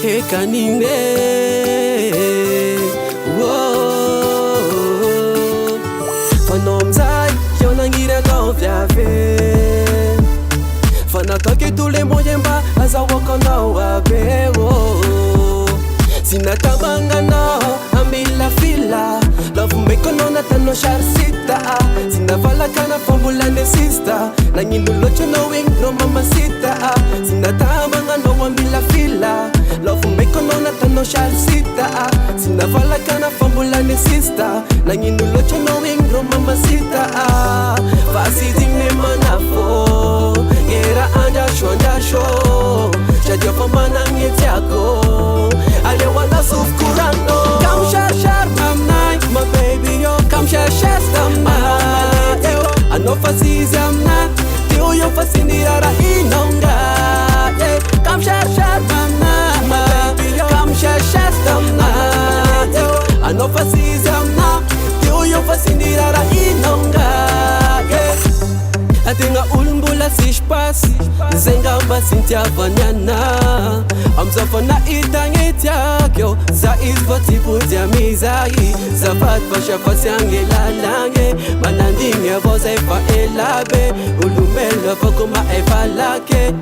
hekanine Fanomzai yonangira konfiave Fanatake tule moyemba aza wakona wabeo Sinatabanga no ambila fila Love mekono na tano sharsita Sinavala kana fambulane sister Na nginulocho no wingro mamacita Sinatabanga no ambila fila Love mekono na tano sharsita Sinavala kana fambulane sister Na nginulocho no wingro mamacita Fasi dingne manafo Gera anja sho Shadio famana ngetiako Ale wala sufkurano Come share mamnai My baby yo Come share stamna I know fasizi amna Tiu yo fasindirara inonga Come share mamnai My baby yo Come share stamna I know fasizi amna Tiu yo fasindirara inonga Atinga ulumbula sishpasi Zengamba sintia vanyana Amzafana itangetiakyo Za izvatipu diamizai Zafat vasha fasyange lalange Manandinge voza efa elabe Ulumela fakuma efa lake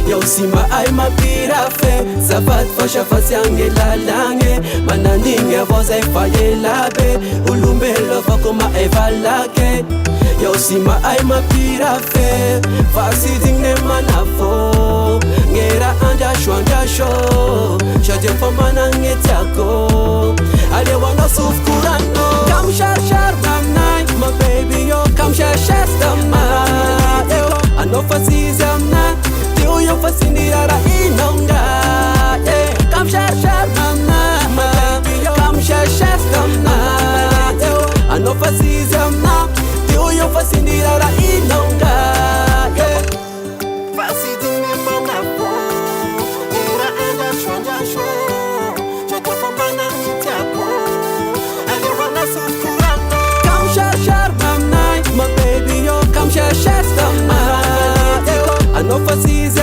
Yausima ay mapirafe Zafat vasha fasyange lalange Manandinge voza efa elabe Ulumela fakuma efa lake Yausima ay mapirafe Fasi dingne manafo Ngera anja sho Shadia famana ngetiako Ale wana sufkurano Come share mamnai My baby yo Come share stama I know fasizi amna Tiu yo fasindirara inonga Come share mamnai My baby yo Come share stama I know fasizi amna Tiu yo fasindirara inonga Fasi dingne manafo Ngera anja sho Shadia famana ngetiako Ale wana sufkurano Come share mamnai My baby yo Come share stama I know fasizi